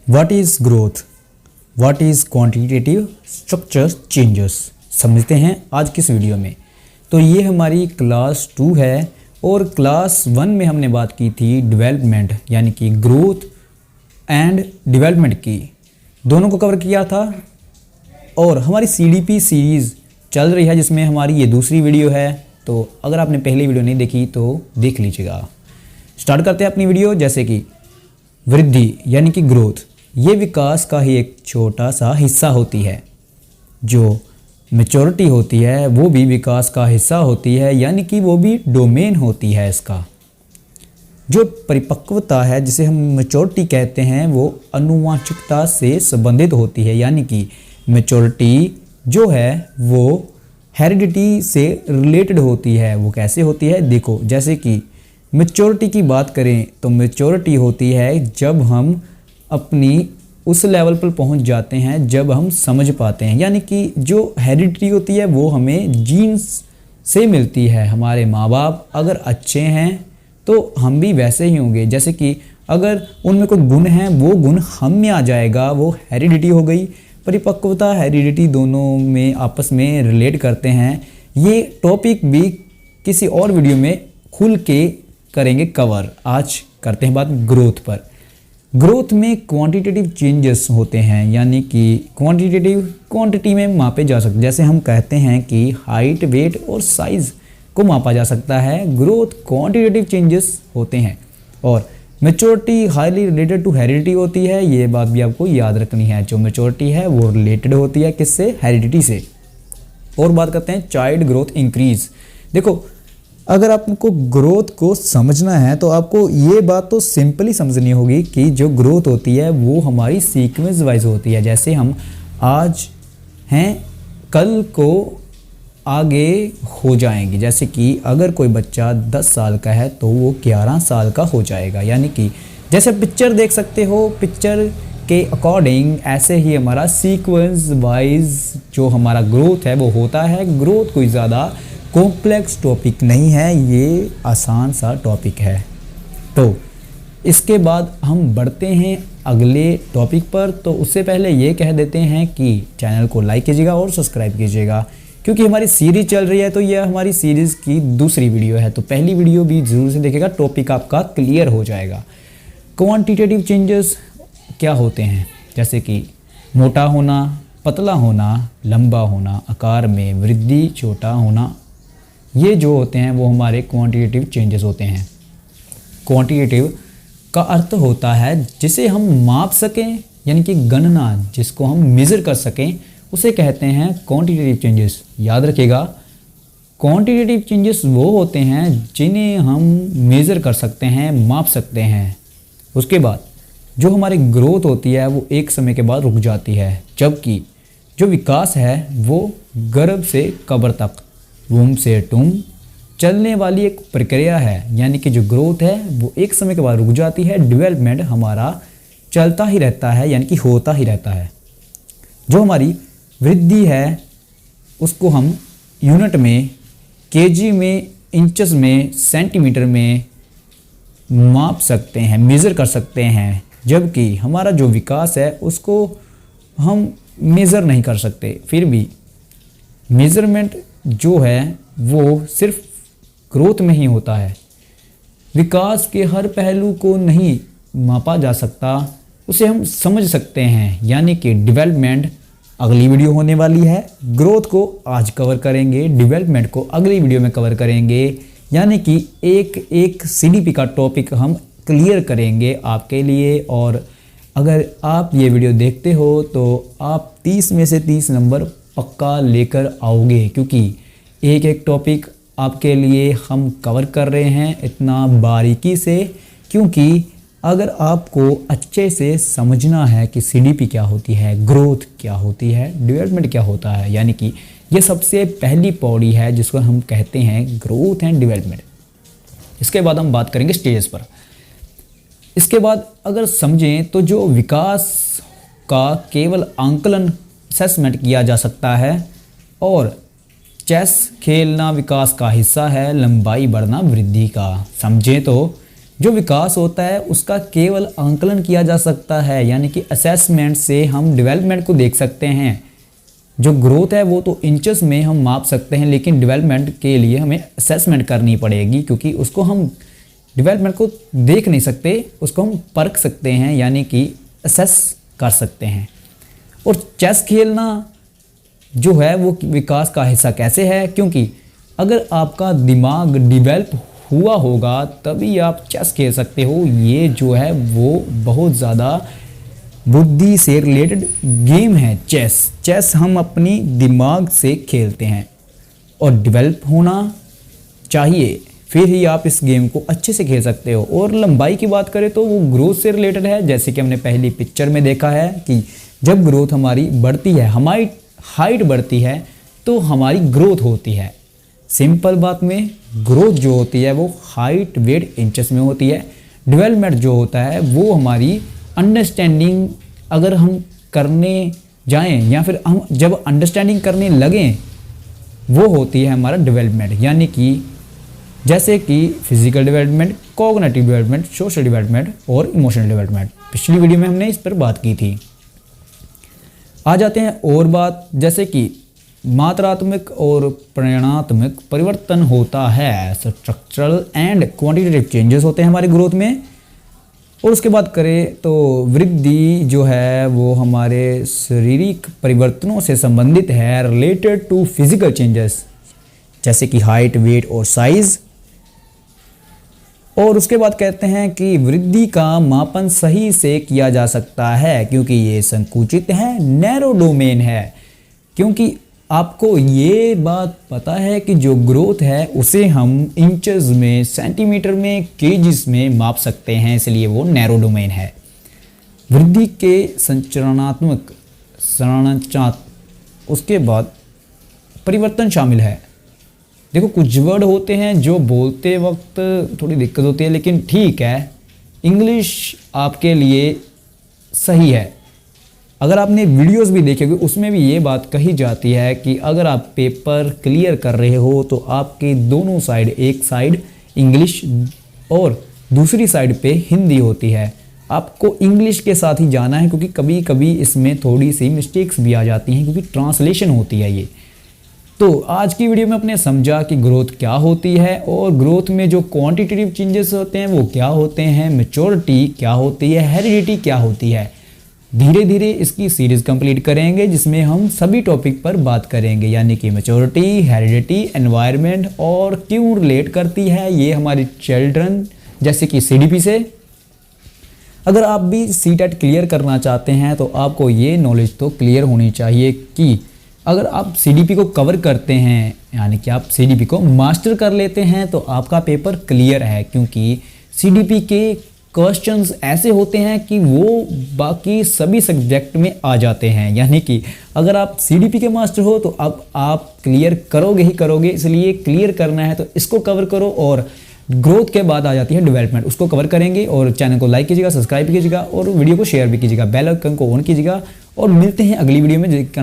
What is growth, what is quantitative structure changes, समझते हैं आज किस वीडियो में। तो ये हमारी क्लास 2 है और क्लास 1 में हमने बात की थी डेवलपमेंट यानी कि ग्रोथ एंड डेवलपमेंट की, दोनों को कवर किया था। और हमारी CDP सीरीज़ चल रही है जिसमें हमारी ये दूसरी वीडियो है, तो अगर आपने पहली वीडियो नहीं देखी तो देख लीजिएगा। स्टार्ट करते हैं अपनी वीडियो। जैसे कि वृद्धि यानी कि ग्रोथ, ये विकास का ही एक छोटा सा हिस्सा होती है। जो मैच्योरिटी होती है वो भी विकास का हिस्सा होती है, यानी कि वो भी डोमेन होती है इसका। जो परिपक्वता है जिसे हम मैच्योरिटी कहते हैं वो आनुवंशिकता से संबंधित होती है, यानी कि मैच्योरिटी जो है वो हेरिडिटी से रिलेटेड होती है। वो कैसे होती है देखो, जैसे कि मैच्योरिटी की बात करें तो मैच्योरिटी होती है जब हम अपनी उस लेवल पर पहुंच जाते हैं जब हम समझ पाते हैं, यानी कि जो हेरिडिटी होती है वो हमें जीन्स से मिलती है। हमारे माँ बाप अगर अच्छे हैं तो हम भी वैसे ही होंगे, जैसे कि अगर उनमें कोई गुण है वो गुण हम में आ जाएगा, वो हेरिडिटी हो गई। परिपक्वता हेरिडिटी दोनों में आपस में रिलेट करते हैं। ये टॉपिक भी किसी और वीडियो में खुल के करेंगे कवर। आज करते हैं बात ग्रोथ पर। ग्रोथ में क्वांटिटेटिव चेंजेस होते हैं, यानी कि क्वांटिटेटिव क्वांटिटी में मापे जा सकते हैं। जैसे हम कहते हैं कि हाइट, वेट और साइज़ को मापा जा सकता है, ग्रोथ क्वांटिटेटिव चेंजेस होते हैं। और maturity highly related to heredity होती है, ये बात भी आपको याद रखनी है। जो मैच्योरिटी है वो रिलेटेड होती है किससे, हेरिडिटी से। और बात करते हैं चाइल्ड ग्रोथ इंक्रीज। देखो, अगर आपको ग्रोथ को समझना है तो आपको ये बात तो सिंपली समझनी होगी कि जो ग्रोथ होती है वो हमारी सीक्वेंस वाइज होती है। जैसे हम आज हैं, कल को आगे हो जाएंगे। जैसे कि अगर कोई बच्चा 10 साल का है तो वो 11 साल का हो जाएगा, यानी कि जैसे पिक्चर देख सकते हो, पिक्चर के अकॉर्डिंग ऐसे ही हमारा सीक्वेंस वाइज जो हमारा ग्रोथ है वो होता है। ग्रोथ कोई ज़्यादा कॉम्प्लेक्स टॉपिक नहीं है, ये आसान सा टॉपिक है। तो इसके बाद हम बढ़ते हैं अगले टॉपिक पर। तो उससे पहले ये कह देते हैं कि चैनल को लाइक कीजिएगा और सब्सक्राइब कीजिएगा, क्योंकि हमारी सीरीज़ चल रही है। तो यह हमारी सीरीज़ की दूसरी वीडियो है, तो पहली वीडियो भी ज़रूर से देखिएगा, टॉपिक आपका क्लियर हो जाएगा। क्वांटिटेटिव चेंजेस क्या होते हैं, जैसे कि मोटा होना, पतला होना, लंबा होना, आकार में वृद्धि, छोटा होना, ये जो होते हैं वो हमारे क्वांटिटेटिव चेंजेस होते हैं। क्वांटिटेटिव का अर्थ होता है जिसे हम माप सकें, यानी कि गणना, जिसको हम मेज़र कर सकें, उसे कहते हैं क्वांटिटेटिव चेंजेस। याद रखिएगा, क्वांटिटेटिव चेंजेस वो होते हैं जिन्हें हम मेज़र कर सकते हैं, माप सकते हैं। उसके बाद जो हमारी ग्रोथ होती है वो एक समय के बाद रुक जाती है, जबकि जो विकास है वो गर्भ से कब्र तक, वूम से टूम चलने वाली एक प्रक्रिया है। यानी कि जो ग्रोथ है वो एक समय के बाद रुक जाती है, डेवलपमेंट हमारा चलता ही रहता है, यानी कि होता ही रहता है। जो हमारी वृद्धि है उसको हम यूनिट में, केजी में, इंचेस में, सेंटीमीटर में माप सकते हैं, मेज़र कर सकते हैं, जबकि हमारा जो विकास है उसको हम मेज़र नहीं कर सकते। फिर भी मेज़रमेंट जो है वो सिर्फ ग्रोथ में ही होता है। विकास के हर पहलू को नहीं मापा जा सकता, उसे हम समझ सकते हैं, यानी कि डेवलपमेंट अगली वीडियो होने वाली है। ग्रोथ को आज कवर करेंगे, डेवलपमेंट को अगली वीडियो में कवर करेंगे, यानी कि एक एक CDP का टॉपिक हम क्लियर करेंगे आपके लिए। और अगर आप ये वीडियो देखते हो तो आप 30 में से 30 नंबर पक्का लेकर आओगे, क्योंकि एक एक टॉपिक आपके लिए हम कवर कर रहे हैं इतना बारीकी से। क्योंकि अगर आपको अच्छे से समझना है कि CDP क्या होती है, ग्रोथ क्या होती है, डेवलपमेंट क्या होता है, यानी कि ये सबसे पहली पौड़ी है जिसको हम कहते हैं ग्रोथ एंड डेवलपमेंट। इसके बाद हम बात करेंगे स्टेजेस पर। इसके बाद अगर समझें तो जो विकास का केवल आंकलन, असेसमेंट किया जा सकता है, और चेस खेलना विकास का हिस्सा है, लंबाई बढ़ना वृद्धि का। समझें तो जो विकास होता है उसका केवल आंकलन किया जा सकता है, यानी कि असेसमेंट से हम डेवलपमेंट को देख सकते हैं। जो ग्रोथ है वो तो इंचेस में हम माप सकते हैं, लेकिन डेवलपमेंट के लिए हमें असेसमेंट करनी पड़ेगी, क्योंकि उसको हम डेवलपमेंट को देख नहीं सकते, उसको हम परख सकते हैं, यानी कि असेस कर सकते हैं। और चेस खेलना जो है वो विकास का हिस्सा कैसे है, क्योंकि अगर आपका दिमाग डेवलप हुआ होगा तभी आप चेस खेल सकते हो। ये जो है वो बहुत ज़्यादा बुद्धि से रिलेटेड गेम है चेस हम अपनी दिमाग से खेलते हैं और डेवलप होना चाहिए, फिर ही आप इस गेम को अच्छे से खेल सकते हो। और लंबाई की बात करें तो वो ग्रोथ से रिलेटेड है, जैसे कि हमने पहली पिक्चर में देखा है कि जब ग्रोथ हमारी बढ़ती है, हमारी हाइट बढ़ती है तो हमारी ग्रोथ होती है। सिंपल बात में ग्रोथ जो होती है वो हाइट वेट इंचेस में होती है। डेवलपमेंट जो होता है वो हमारी अंडरस्टैंडिंग अगर हम करने जाएं या फिर हम जब अंडरस्टैंडिंग करने लगें वो होती है हमारा डेवलपमेंट, यानी कि जैसे कि physical development, cognitive development, social development और इमोशनल डेवलपमेंट। पिछली वीडियो में हमने इस पर बात की थी। आ जाते हैं और बात, जैसे कि मात्रात्मक और परिमाणात्मक परिवर्तन होता है, स्ट्रक्चरल एंड क्वांटिटेटिव चेंजेस होते हैं हमारे ग्रोथ में। और उसके बाद करें तो वृद्धि जो है वो हमारे शारीरिक परिवर्तनों से संबंधित है, रिलेटेड टू फिजिकल चेंजेस, जैसे कि हाइट वेट और साइज। और उसके बाद कहते हैं कि वृद्धि का मापन सही से किया जा सकता है क्योंकि ये संकुचित है, नैरो डोमेन है। क्योंकि आपको ये बात पता है कि जो ग्रोथ है उसे हम इंचेस में, सेंटीमीटर में, केजीस में माप सकते हैं, इसलिए वो नैरो डोमेन है। वृद्धि के संरचनात्मक उसके बाद परिवर्तन शामिल है। देखो कुछ वर्ड होते हैं जो बोलते वक्त थोड़ी दिक्कत होती है, लेकिन ठीक है, इंग्लिश आपके लिए सही है। अगर आपने वीडियोस भी देखे होंगे उसमें भी ये बात कही जाती है कि अगर आप पेपर क्लियर कर रहे हो तो आपके दोनों साइड, एक साइड इंग्लिश और दूसरी साइड पे हिंदी होती है। आपको इंग्लिश के साथ ही जाना है क्योंकि कभी कभी इसमें थोड़ी सी मिस्टेक्स भी आ जाती हैं क्योंकि ट्रांसलेशन होती है ये। तो आज की वीडियो में अपने समझा कि ग्रोथ क्या होती है और ग्रोथ में जो क्वांटिटेटिव चेंजेस होते हैं वो क्या होते हैं, मैच्योरिटी क्या होती है, हेरिडिटी क्या होती है। धीरे धीरे इसकी सीरीज कंप्लीट करेंगे जिसमें हम सभी टॉपिक पर बात करेंगे, यानी कि मैच्योरिटी, हेरिडिटी, एनवायरनमेंट और क्यों रिलेट करती है ये हमारे चिल्ड्रन जैसे कि सीडीपी से। अगर आप भी सीटेट क्लियर करना चाहते हैं तो आपको ये नॉलेज तो क्लियर होनी चाहिए कि अगर आप सीडीपी को कवर करते हैं, यानी कि आप सीडीपी को मास्टर कर लेते हैं तो आपका पेपर क्लियर है, क्योंकि सीडीपी के क्वेश्चंस ऐसे होते हैं कि वो बाकी सभी सब्जेक्ट में आ जाते हैं। यानी कि अगर आप सीडीपी के मास्टर हो तो अब आप क्लियर करोगे ही करोगे, इसलिए क्लियर करना है तो इसको कवर करो। और ग्रोथ के बाद आ जाती है डेवलपमेंट, उसको कवर करेंगे। और चैनल को लाइक कीजिएगा, सब्सक्राइब कीजिएगा और वीडियो को शेयर भी कीजिएगा, बेल आइकन को ऑन कीजिएगा। और मिलते हैं अगली वीडियो में जिसका नाम